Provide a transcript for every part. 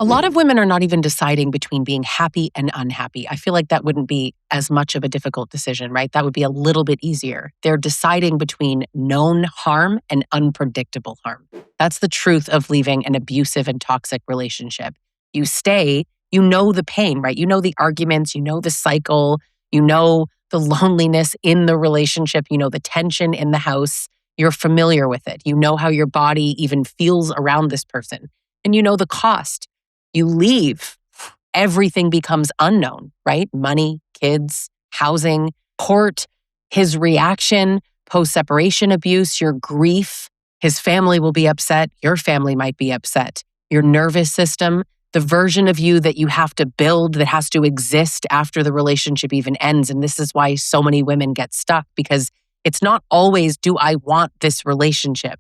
A lot of women are not even deciding between being happy and unhappy. I feel like that wouldn't be as much of a difficult decision, right? That would be a little bit easier. They're deciding between known harm and unpredictable harm. That's the truth of leaving an abusive and toxic relationship. You stay, you know the pain, right? You know the arguments, you know the cycle, you know the loneliness in the relationship, you know the tension in the house. You're familiar with it. You know how your body even feels around this person, and you know the cost. You leave, everything becomes unknown, right? Money, kids, housing, court, his reaction, post-separation abuse, your grief. His family will be upset. Your family might be upset. Your nervous system, the version of you that you have to build that has to exist after the relationship even ends. And this is why so many women get stuck, because it's not always, do I want this relationship?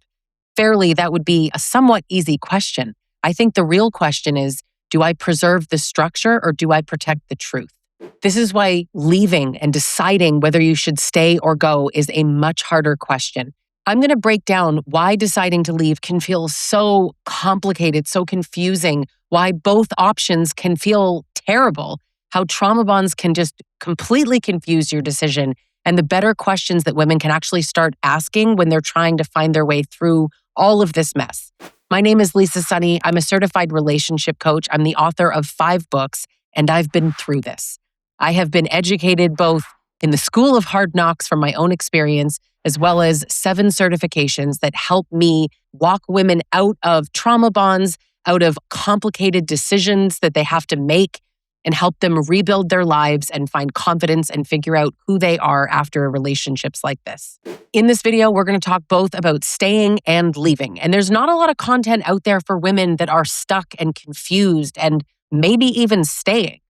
Fairly, that would be a somewhat easy question. I think the real question is, do I preserve the structure or do I protect the truth? This is why leaving and deciding whether you should stay or go is a much harder question. I'm going to break down why deciding to leave can feel so complicated, so confusing, why both options can feel terrible, how trauma bonds can just completely confuse your decision, and the better questions that women can actually start asking when they're trying to find their way through all of this mess. My name is Lisa Sonni. I'm a certified relationship coach. I'm the author of 5 books, and I've been through this. I have been educated both in the school of hard knocks from my own experience, as well as 7 certifications that help me walk women out of trauma bonds, out of complicated decisions that they have to make, and help them rebuild their lives and find confidence and figure out who they are after relationships like this. In this video, we're going to talk both about staying and leaving. And there's not a lot of content out there for women that are stuck and confused and maybe even staying.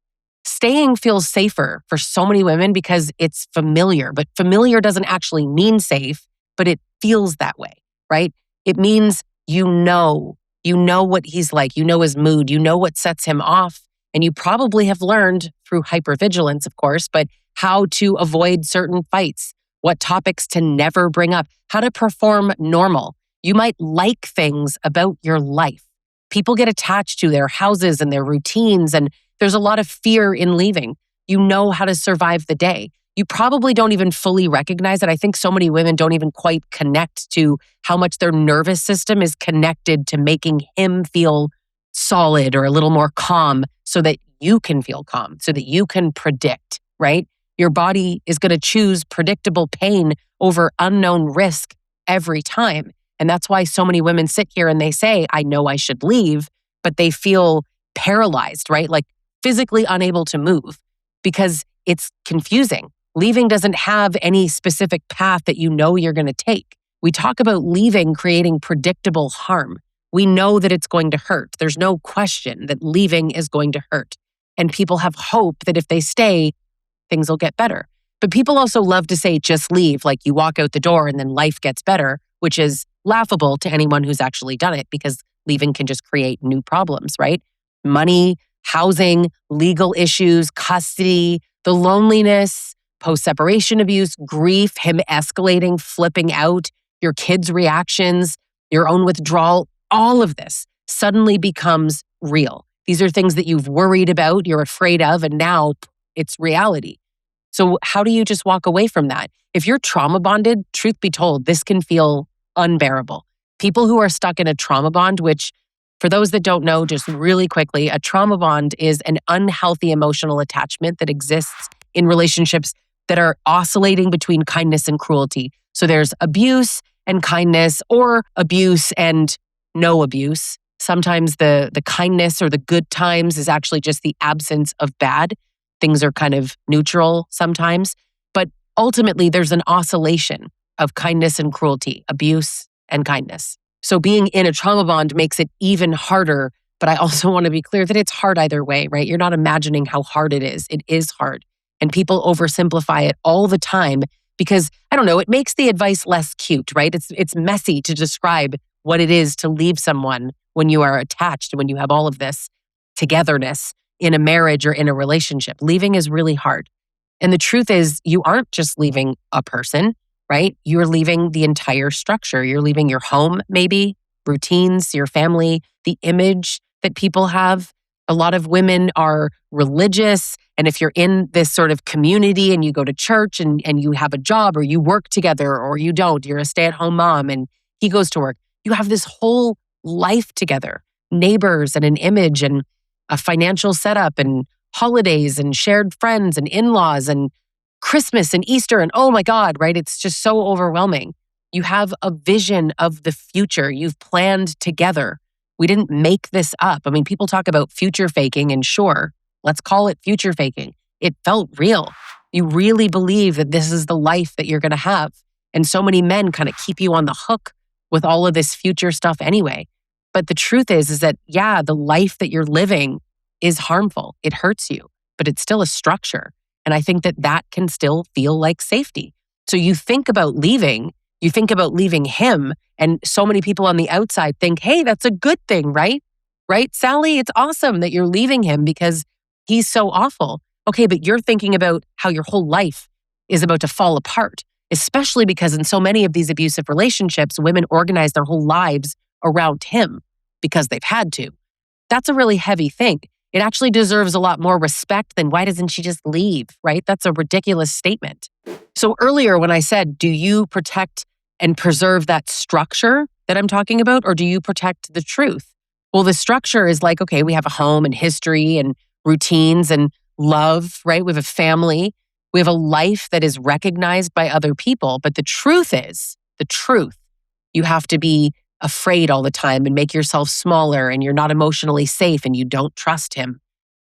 Staying feels safer for so many women because it's familiar, but familiar doesn't actually mean safe, but it feels that way, right? It means you know what he's like, you know his mood, you know what sets him off. And you probably have learned through hypervigilance, of course, but how to avoid certain fights, what topics to never bring up, how to perform normal. You might like things about your life. People get attached to their houses and their routines, and there's a lot of fear in leaving. You know how to survive the day. You probably don't even fully recognize it. I think so many women don't even quite connect to how much their nervous system is connected to making him feel solid or a little more calm so that you can feel calm, so that you can predict, right? Your body is going to choose predictable pain over unknown risk every time. And that's why so many women sit here and they say, I know I should leave, but they feel paralyzed, right? Like physically unable to move because it's confusing. Leaving doesn't have any specific path that you know you're going to take. We talk about leaving creating predictable harm. We know that it's going to hurt. There's no question that leaving is going to hurt. And people have hope that if they stay, things will get better. But people also love to say, just leave, like you walk out the door and then life gets better, which is laughable to anyone who's actually done it because leaving can just create new problems, right? Money, housing, legal issues, custody, the loneliness, post-separation abuse, grief, him escalating, flipping out, your kids' reactions, your own withdrawal. All of this suddenly becomes real. These are things that you've worried about, you're afraid of, and now it's reality. So how do you just walk away from that? If you're trauma bonded, truth be told, this can feel unbearable. People who are stuck in a trauma bond, which for those that don't know, just really quickly, a trauma bond is an unhealthy emotional attachment that exists in relationships that are oscillating between kindness and cruelty. So there's abuse and kindness, or abuse and no abuse. Sometimes the kindness or the good times is actually just the absence of bad. Things are kind of neutral sometimes. But ultimately, there's an oscillation of kindness and cruelty, abuse and kindness. So being in a trauma bond makes it even harder. But I also want to be clear that it's hard either way, right? You're not imagining how hard it is. It is hard. And people oversimplify it all the time because, I don't know, it makes the advice less cute, right? It's messy to describe what it is to leave someone when you are attached, when you have all of this togetherness in a marriage or in a relationship. Leaving is really hard. And the truth is, you aren't just leaving a person, right? You're leaving the entire structure. You're leaving your home, maybe, routines, your family, the image that people have, A lot of women are religious. And if you're in this sort of community and you go to church and you have a job or you work together or you don't, you're a stay-at-home mom and he goes to work, you have this whole life together, neighbors and an image and a financial setup and holidays and shared friends and in-laws and Christmas and Easter and oh my God, right? It's just so overwhelming. You have a vision of the future you've planned together. We didn't make this up. I mean, people talk about future faking, and sure, let's call it future faking. It felt real. You really believe that this is the life that you're going to have. And so many men kind of keep you on the hook with all of this future stuff anyway. But the truth is that, yeah, the life that you're living is harmful. It hurts you, but it's still a structure. And I think that that can still feel like safety. So you think about leaving him, and so many people on the outside think, hey, that's a good thing, right? Right, Sally? It's awesome that you're leaving him because he's so awful. Okay, but you're thinking about how your whole life is about to fall apart, especially because in so many of these abusive relationships, women organize their whole lives around him because they've had to. That's a really heavy thing. It actually deserves a lot more respect than why doesn't she just leave, right? That's a ridiculous statement. So earlier when I said, do you protect and preserve that structure that I'm talking about, or do you protect the truth? Well, the structure is like, okay, we have a home and history and routines and love, right? We have a family. We have a life that is recognized by other people. But the truth is, you have to be afraid all the time and make yourself smaller and you're not emotionally safe and you don't trust him,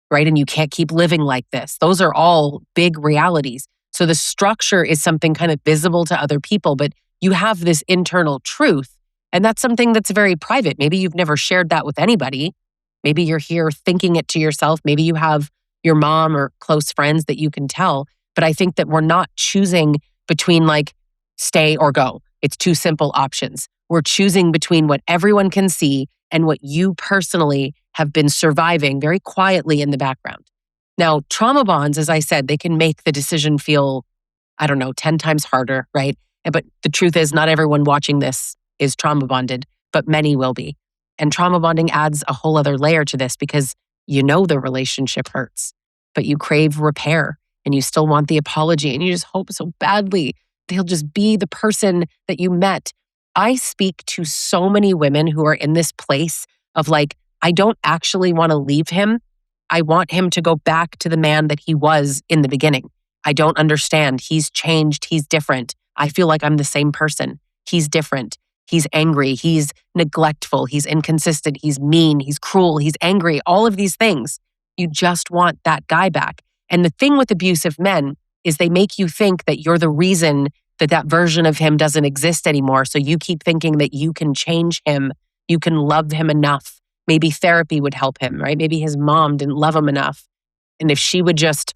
right? And you can't keep living like this. Those are all big realities. So the structure is something kind of visible to other people, but you have this internal truth. And that's something that's very private. Maybe you've never shared that with anybody. Maybe you're here thinking it to yourself. Maybe you have your mom or close friends that you can tell. But I think that we're not choosing between like stay or go. It's two simple options. We're choosing between what everyone can see and what you personally have been surviving very quietly in the background. Now, trauma bonds, as I said, they can make the decision feel, 10 times harder, right? But the truth is not everyone watching this is trauma bonded, but many will be. And trauma bonding adds a whole other layer to this because you know the relationship hurts, but you crave repair and you still want the apology and you just hope so badly they'll just be the person that you met. I speak to so many women who are in this place of like, I don't actually want to leave him. I want him to go back to the man that he was in the beginning. I don't understand. He's changed. He's different. I feel like I'm the same person. He's different. He's angry. He's neglectful. He's inconsistent. He's mean. He's cruel. He's angry. All of these things. You just want that guy back. And the thing with abusive men is they make you think that you're the reason that that version of him doesn't exist anymore. So you keep thinking that you can change him. You can love him enough. Maybe therapy would help him, right? Maybe his mom didn't love him enough. And if she would just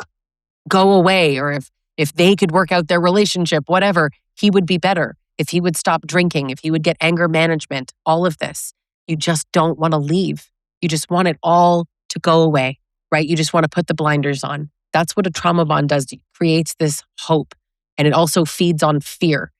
go away, or if they could work out their relationship, whatever, he would be better. If he would stop drinking, if he would get anger management, all of this, you just don't want to leave. You just want it all to go away, right? You just want to put the blinders on. That's what a trauma bond does. It creates this hope, and it also feeds on fear.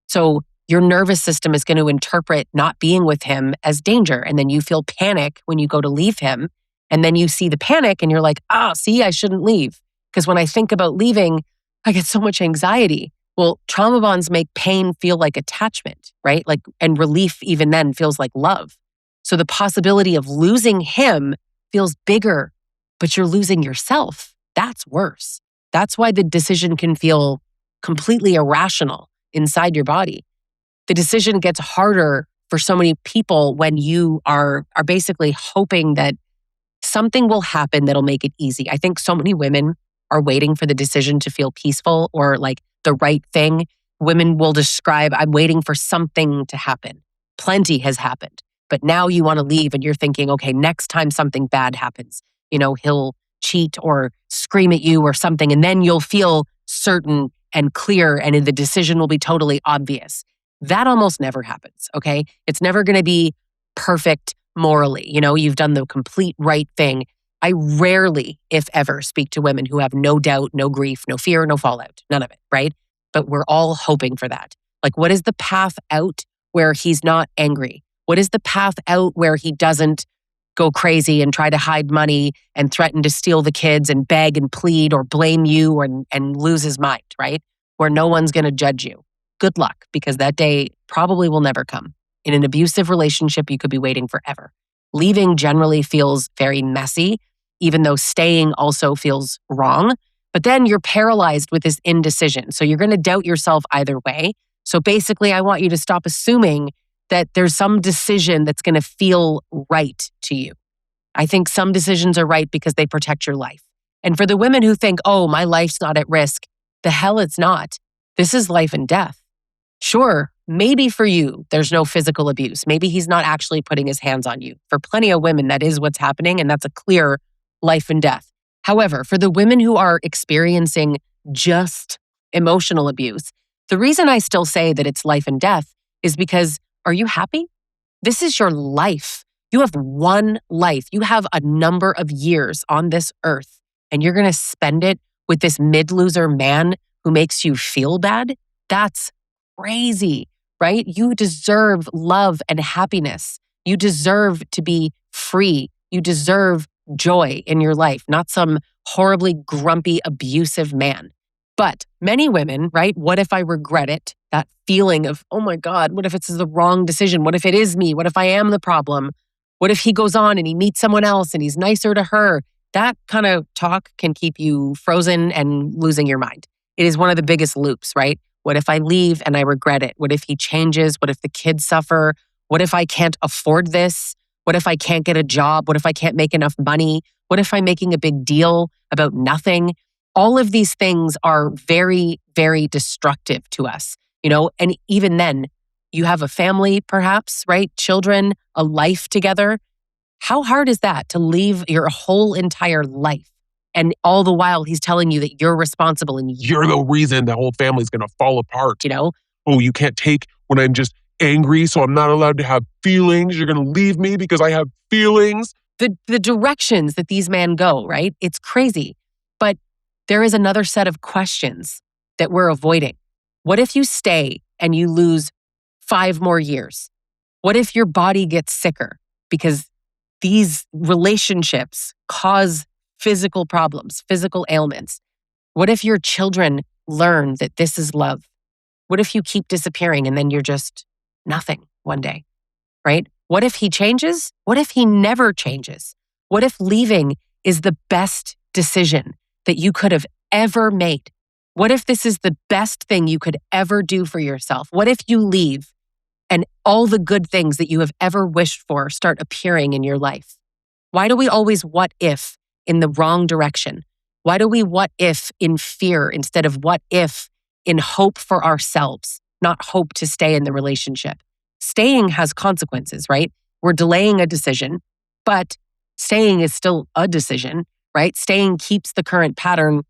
So your nervous system is going to interpret not being with him as danger. And then you feel panic when you go to leave him. And then you see the panic and you're like, see, I shouldn't leave. Because when I think about leaving, I get so much anxiety. Well, trauma bonds make pain feel like attachment, right? And relief even then feels like love. So the possibility of losing him feels bigger, but you're losing yourself. That's worse. That's why the decision can feel completely irrational inside your body. The decision gets harder for so many people when you are basically hoping that something will happen that'll make it easy. I think so many women are waiting for the decision to feel peaceful or like the right thing. Women will describe, I'm waiting for something to happen. Plenty has happened. But now you want to leave and you're thinking, okay, next time something bad happens, he'll cheat or scream at you or something. And then you'll feel certain and clear and the decision will be totally obvious. That almost never happens, okay? It's never going to be perfect morally. You've done the complete right thing. I rarely, if ever, speak to women who have no doubt, no grief, no fear, no fallout, none of it, right? But we're all hoping for that. Like, what is the path out where he's not angry? What is the path out where he doesn't go crazy and try to hide money and threaten to steal the kids and beg and plead or blame you and lose his mind, right? Where no one's going to judge you. Good luck, because that day probably will never come. In an abusive relationship, you could be waiting forever. Leaving generally feels very messy, even though staying also feels wrong. But then you're paralyzed with this indecision. So you're going to doubt yourself either way. So basically, I want you to stop assuming that there's some decision that's going to feel right to you. I think some decisions are right because they protect your life. And for the women who think, oh, my life's not at risk, the hell it's not. This is life and death. Sure, maybe for you, there's no physical abuse. Maybe he's not actually putting his hands on you. For plenty of women, that is what's happening, and that's a clear life and death. However, for the women who are experiencing just emotional abuse, the reason I still say that it's life and death is because, are you happy? This is your life. You have one life. You have a number of years on this earth, and you're going to spend it with this mid-loser man who makes you feel bad? That's crazy, right? You deserve love and happiness. You deserve to be free. You deserve joy in your life, not some horribly grumpy, abusive man. But many women, right? What if I regret it? That feeling of, oh my God, what if it's the wrong decision? What if it is me? What if I am the problem? What if he goes on and he meets someone else and he's nicer to her? That kind of talk can keep you frozen and losing your mind. It is one of the biggest loops, right? What if I leave and I regret it? What if he changes? What if the kids suffer? What if I can't afford this? What if I can't get a job? What if I can't make enough money? What if I'm making a big deal about nothing? All of these things are very, very destructive to us, and even then, you have a family, perhaps, right? Children, a life together. How hard is that to leave your whole entire life? And all the while, he's telling you that you're responsible and You're the reason the whole family's going to fall apart. Oh, you can't take when I'm just angry, so I'm not allowed to have feelings. You're going to leave me because I have feelings. The directions that these men go, right? It's crazy. But there is another set of questions that we're avoiding. What if you stay and you lose 5 more years? What if your body gets sicker? Because these relationships cause physical problems, physical ailments. What if your children learn that this is love? What if you keep disappearing and then you're just nothing one day, right? What if he changes? What if he never changes? What if leaving is the best decision that you could have ever made? What if this is the best thing you could ever do for yourself? What if you leave and all the good things that you have ever wished for start appearing in your life? Why do we always what if in the wrong direction? Why do we what if in fear instead of what if in hope for ourselves, not hope to stay in the relationship? Staying has consequences, right? We're delaying a decision, but staying is still a decision, right? Staying keeps the current pattern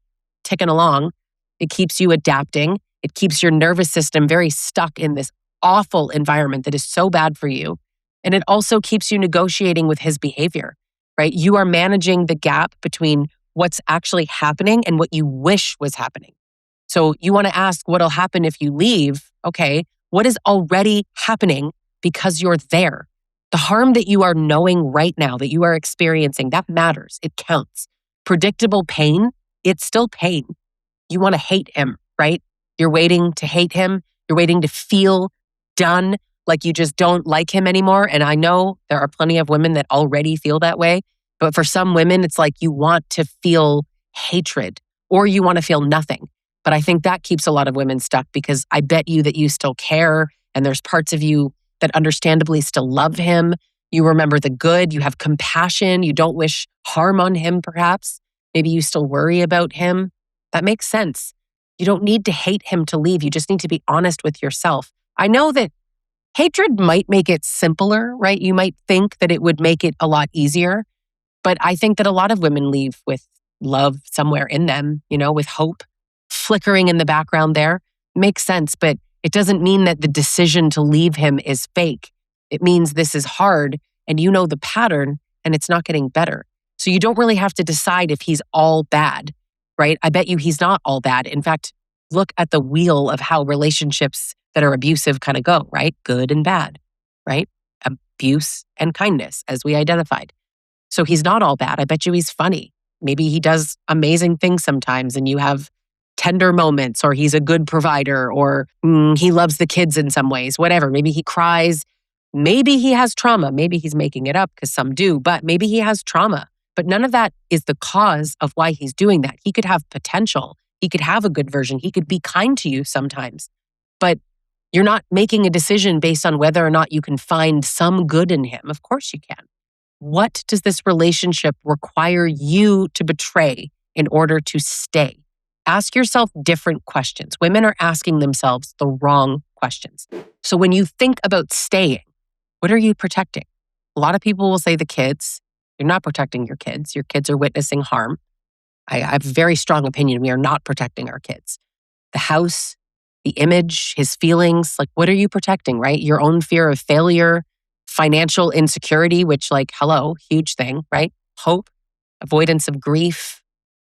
ticking along. It keeps you adapting. It keeps your nervous system very stuck in this awful environment that is so bad for you. And it also keeps you negotiating with his behavior, right? You are managing the gap between what's actually happening and what you wish was happening. So you want to ask what'll happen if you leave. Okay, what is already happening because you're there? The harm that you are knowing right now, that you are experiencing, that matters. It counts. Predictable pain, it's still pain. You want to hate him, right? You're waiting to hate him. You're waiting to feel done, like you just don't like him anymore. And I know there are plenty of women that already feel that way. But for some women, it's like you want to feel hatred or you want to feel nothing. But I think that keeps a lot of women stuck because I bet you that you still care and there's parts of you that understandably still love him. You remember the good, you have compassion, you don't wish harm on him perhaps. Maybe you still worry about him. That makes sense. You don't need to hate him to leave. You just need to be honest with yourself. I know that hatred might make it simpler, right? You might think that it would make it a lot easier. But I think that a lot of women leave with love somewhere in them, with hope flickering in the background there. Makes sense, but it doesn't mean that the decision to leave him is fake. It means this is hard and you know the pattern and it's not getting better. So you don't really have to decide if he's all bad, right? I bet you he's not all bad. In fact, look at the wheel of how relationships that are abusive kind of go, right? Good and bad, right? Abuse and kindness, as we identified. So he's not all bad. I bet you he's funny. Maybe he does amazing things sometimes and you have tender moments, or he's a good provider, or he loves the kids in some ways, whatever. Maybe he cries. Maybe he has trauma. Maybe he's making it up because some do, but maybe he has trauma. But none of that is the cause of why he's doing that. He could have potential. He could have a good version. He could be kind to you sometimes. But you're not making a decision based on whether or not you can find some good in him. Of course you can. What does this relationship require you to betray in order to stay? Ask yourself different questions. Women are asking themselves the wrong questions. So when you think about staying, what are you protecting? A lot of people will say the kids. You're not protecting your kids. Your kids are witnessing harm. I have a very strong opinion. We are not protecting our kids. The house, the image, his feelings, like what are you protecting, right? Your own fear of failure, financial insecurity, which hello, huge thing, right? Hope, avoidance of grief,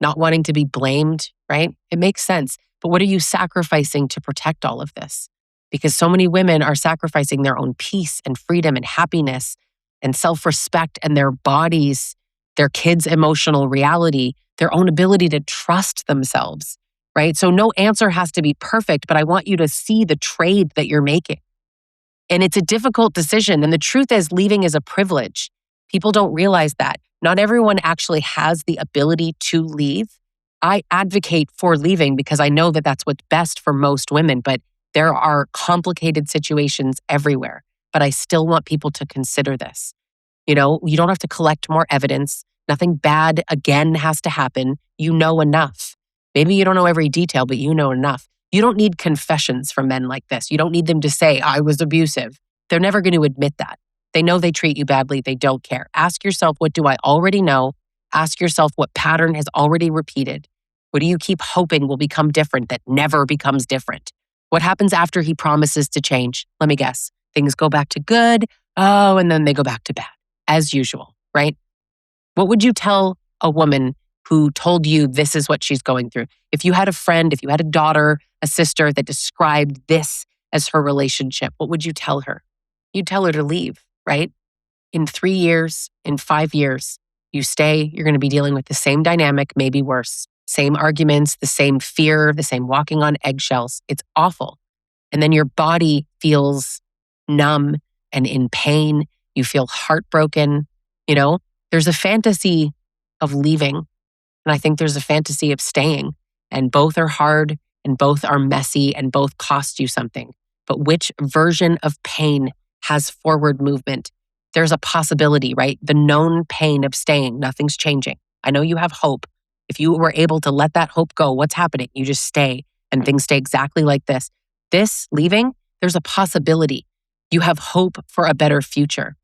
not wanting to be blamed, right? It makes sense. But what are you sacrificing to protect all of this? Because so many women are sacrificing their own peace and freedom and happiness and self-respect and their bodies, their kids' emotional reality, their own ability to trust themselves, right? So no answer has to be perfect, but I want you to see the trade that you're making. And it's a difficult decision. And the truth is, leaving is a privilege. People don't realize that. Not everyone actually has the ability to leave. I advocate for leaving because I know that that's what's best for most women, but there are complicated situations everywhere. But I still want people to consider this. You don't have to collect more evidence. Nothing bad again has to happen. You know enough. Maybe you don't know every detail, but you know enough. You don't need confessions from men like this. You don't need them to say, I was abusive. They're never going to admit that. They know they treat you badly. They don't care. Ask yourself, what do I already know? Ask yourself, what pattern has already repeated? What do you keep hoping will become different that never becomes different? What happens after he promises to change? Let me guess. Things go back to good. Oh, and then they go back to bad, as usual, right? What would you tell a woman who told you this is what she's going through? If you had a friend, if you had a daughter, a sister that described this as her relationship, what would you tell her? You'd tell her to leave, right? In 3 years, in 5 years, you stay, you're going to be dealing with the same dynamic, maybe worse. Same arguments, the same fear, the same walking on eggshells. It's awful. And then your body feels numb and in pain. You feel heartbroken. There's a fantasy of leaving. And I think there's a fantasy of staying. And both are hard and both are messy and both cost you something. But which version of pain has forward movement? There's a possibility, right? The known pain of staying, nothing's changing. I know you have hope. If you were able to let that hope go, what's happening? You just stay and things stay exactly like this. This leaving, there's a possibility. You have hope for a better future.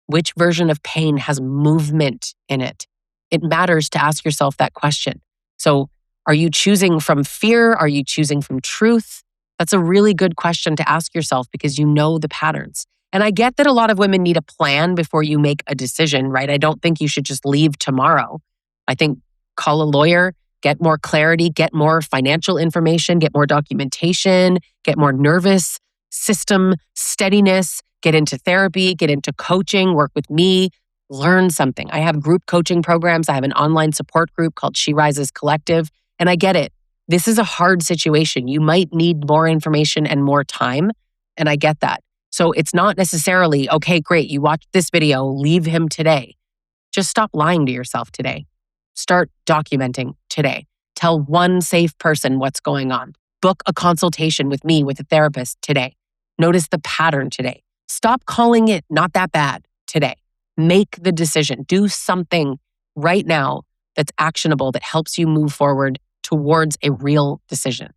Which version of pain has movement in it? It matters to ask yourself that question. So are you choosing from fear? Are you choosing from truth? That's a really good question to ask yourself because you know the patterns. And I get that a lot of women need a plan before you make a decision, right? I don't think you should just leave tomorrow. I think call a lawyer, get more clarity, get more financial information, get more documentation, get more nervous system steadiness, get into therapy, get into coaching, work with me, learn something. I have group coaching programs. I have an online support group called She Rises Collective, and I get it. This is a hard situation. You might need more information and more time, and I get that. So it's not necessarily, okay, great, you watched this video, leave him today. Just stop lying to yourself today. Start documenting today. Tell one safe person what's going on. Book a consultation with me, with a therapist today. Notice the pattern today. Stop calling it not that bad today. Make the decision. Do something right now that's actionable that helps you move forward towards a real decision.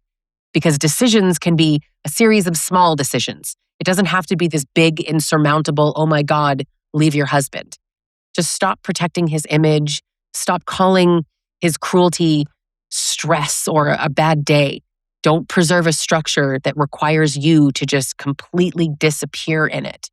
Because decisions can be a series of small decisions. It doesn't have to be this big, insurmountable, oh my God, leave your husband. Just stop protecting his image. Stop calling his cruelty stress or a bad day. Don't preserve a structure that requires you to just completely disappear in it.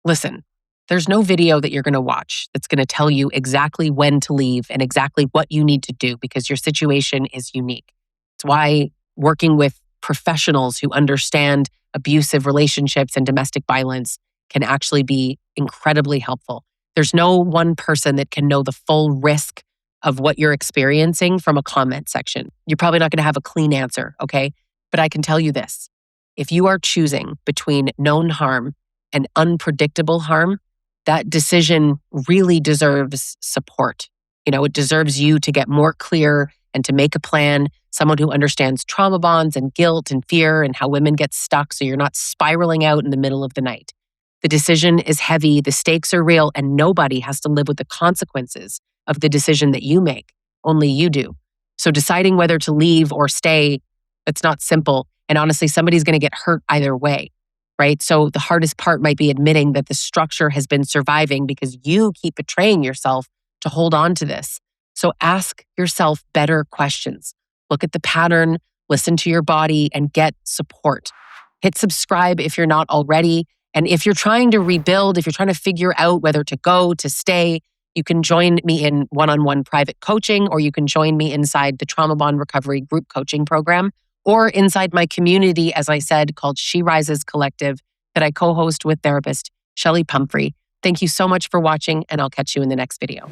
Listen, there's no video that you're going to watch that's going to tell you exactly when to leave and exactly what you need to do because your situation is unique. It's why working with professionals who understand abusive relationships and domestic violence can actually be incredibly helpful. There's no one person that can know the full risk of what you're experiencing from a comment section. You're probably not going to have a clean answer, okay? But I can tell you this. If you are choosing between known harm and unpredictable harm, that decision really deserves support. It deserves you to get more clear and to make a plan, someone who understands trauma bonds and guilt and fear and how women get stuck so you're not spiraling out in the middle of the night. The decision is heavy, the stakes are real, and nobody has to live with the consequences of the decision that you make. Only you do. So deciding whether to leave or stay, it's not simple. And honestly, somebody's going to get hurt either way, right? So the hardest part might be admitting that the structure has been surviving because you keep betraying yourself to hold on to this. So ask yourself better questions. Look at the pattern, listen to your body, and get support. Hit subscribe if you're not already. And if you're trying to rebuild, if you're trying to figure out whether to go, to stay, you can join me in one-on-one private coaching, or you can join me inside the Trauma Bond Recovery Group Coaching Program, or inside my community, as I said, called She Rises Collective, that I co-host with therapist Shelley Pumphrey. Thank you so much for watching, and I'll catch you in the next video.